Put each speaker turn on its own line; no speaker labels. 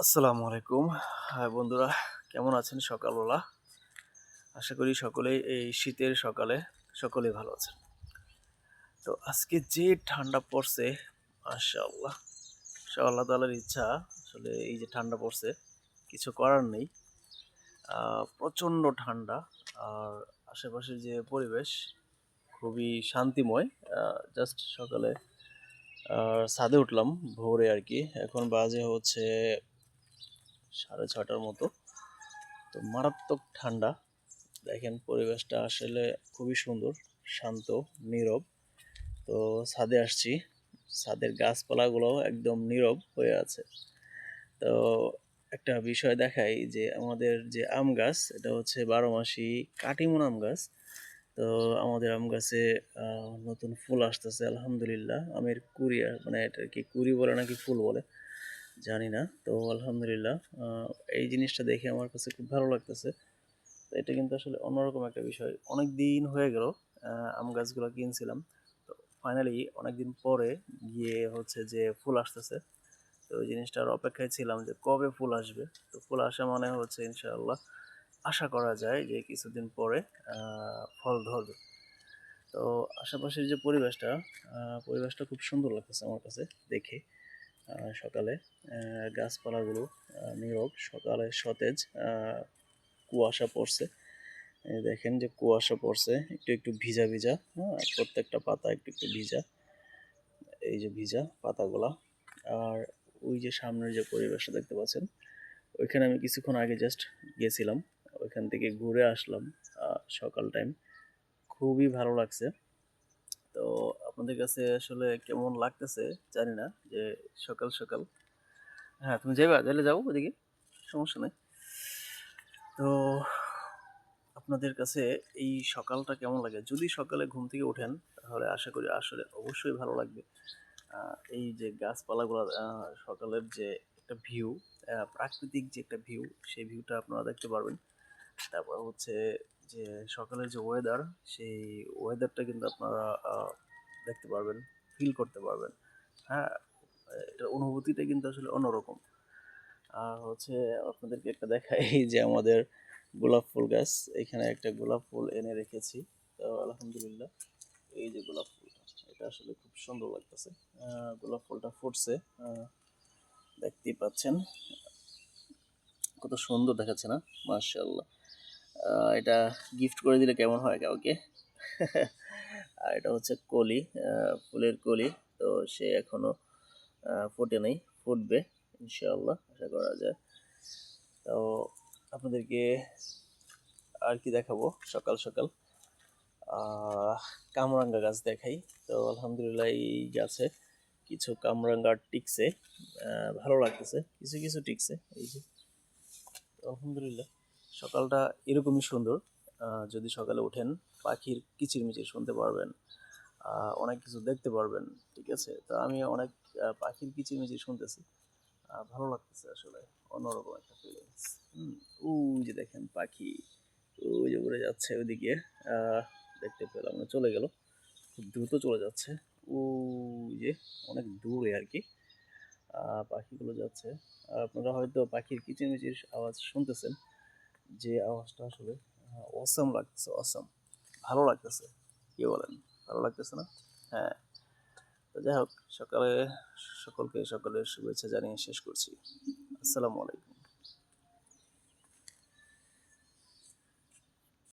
আসসালামু আলাইকুম। হাই বন্ধুরা, কেমন আছেন সকালবেলা? আশা করি সকলেই এই শীতের সকালে সকলেই ভালো আছেন। তো আজকে যে ঠান্ডা পড়ছে মাশাআল্লাহ। সব আল্লাহ তাআলার ইচ্ছা। আসলে এই যে ঠান্ডা পড়ছে কিছু করার নেই। প্রচণ্ড ঠান্ডা আর আশেপাশের যে পরিবেশ খুবই শান্তিময়। জাস্ট সকালে ছাদে উঠলাম ভোরে আরকি। এখন বাজে হচ্ছে 6:30টার মতো। তো মারাত্মক ঠান্ডা। দেখেন পরিবেশটা আসলে খুবই সুন্দর, শান্ত, নীরব। তো ছাদে আসছি, ছাদের গাছপালাগুলোও একদম নীরব হয়ে আছে। তো একটা বিষয় দেখাই যে আমাদের যে আম গাছ এটা হচ্ছে 12 মাসি কাটিমন আম গাছ। তো আমাদের আম গাছে নতুন ফুল আসতেছে আলহামদুলিল্লাহ। আমের কুঁড়ি মানে এটা কি কুঁড়ি বলে নাকি ফুল বলে জানি না। তো আলহামদুলিল্লাহ এই জিনিসটা দেখে আমার কাছে খুব ভালো লাগতেছে। তো এটা কিন্তু আসলে অন্যরকম একটা বিষয়। অনেক দিন হয়ে গেল আম গাছগুলো কিনছিলাম। তো ফাইনালি অনেকদিন পরে গিয়ে হচ্ছে যে ফুল আসতেছে। তো ওই জিনিসটার অপেক্ষায় ছিলাম যে কবে ফুল আসবে। তো ফুল আসা মানে হচ্ছে ইনশাআল্লাহ আশা করা যায় যে কিছুদিন পরে ফল ধরবে। তো আশেপাশের যে পরিবেশটা খুব সুন্দর লাগতেছে আমার কাছে দেখে। সকালে গাছপালাগুলো নীরব, সকালে সতেজ, কুয়াশা পড়ছে। এই দেখেন যে কুয়াশা পড়ছে একটু একটু ভিজা ভিজা, হ্যাঁ, প্রত্যেকটা পাতা একটু একটু ভিজা, এই যে ভিজা পাতাগুলা। আর ওই যে সামনের যে পরিবেশটা দেখতে পাচ্ছেন ওইখানে আমি কিছুক্ষণ আগে জাস্ট গেছিলাম, ওইখান থেকে ঘুরে আসলাম সকাল টাইম, খুবই ভালো লাগছে। তো আপনাদের কাছে আসলে কেমন লাগতেছে জানি না যে সকাল সকাল। হ্যাঁ, তুমি যাইবা, তাহলে যাবো ওদিকে, সমস্যা নেই। তো আপনাদের কাছে এই সকালটা কেমন লাগে? যদি সকালে ঘুম থেকে ওঠেন তাহলে আশা করি আসলে অবশ্যই ভালো লাগবে। এই যে গাছপালাগুলো, সকালের যে একটা ভিউ, প্রাকৃতিক যে একটা ভিউ, সেই ভিউটা আপনারা দেখতে পারবেন। তারপর হচ্ছে যে সকালের যে ওয়েদার, সেই ওয়েদারটা কিন্তু আপনারা দেখতে পারবেন, ফিল করতে পারবেন। হ্যাঁ, এটার অনুভূতিটা কিন্তু আসলে অন্যরকম। আর হচ্ছে আপনাদেরকে একটা দেখাই যে আমাদের গোলাপ ফুল গাছ, এখানে একটা গোলাপ ফুল এনে রেখেছি। তো আলহামদুলিল্লাহ এই যে গোলাপ ফুলটা, এটা আসলে খুব সুন্দর লাগতেছে। গোলাপ ফুলটা ফুটছে, দেখতেই পাচ্ছেন কত সুন্দর দেখাচ্ছে না? মাশাআল্লাহ। এটা গিফট করে দিলে কেমন হয় কাউকে? আর এটা হচ্ছে কলি, ফুলের কলি। তো সে এখনো ফোটে নাই, ফুটবে ইনশাআল্লাহ, আশা করা যায়। তো আপনাদেরকে আর কি দেখাবো সকাল সকাল? কামরাঙ্গা গাছ দেখাই। তো আলহামদুলিল্লাহ এই গাছে কিছু কামরাঙ্গা টিকছে, ভালো লাগতেছে, কিছু কিছু টিকছে এই যে। আলহামদুলিল্লাহ সকালটা এরকমই সুন্দর। যদি সকালে ওঠেন পাখির কিচিরমিচির শুনতে পারবেন, অনেক কিছু দেখতে পারবেন। ঠিক আছে, তো আমি অনেক পাখির কিচিরমিচির শুনতেছি, ভালো লাগতেছে আসলে, অন্যরকম একটা ফিলিংস। ওই যে দেখেন পাখি, ওই যে উড়ে যাচ্ছে ওইদিকে, দেখতে পেলাম না, চলে গেল, খুব দ্রুত চলে যাচ্ছে। ওই যে অনেক দূরে আর কি পাখিগুলো যাচ্ছে। আর আপনারা হয়তো পাখির কিচিরমিচির আওয়াজ শুনতেছেন, যে আওয়াজটা আসলে অসাম লাগতেছে, অসাম, ভালো লাগতেছে। কি বলেন, ভালো লাগতেছে না? হ্যাঁ। তো যাই হোক, সকলকে সকালের শুভেচ্ছা জানিয়ে শেষ করছি। আসসালামু আলাইকুম।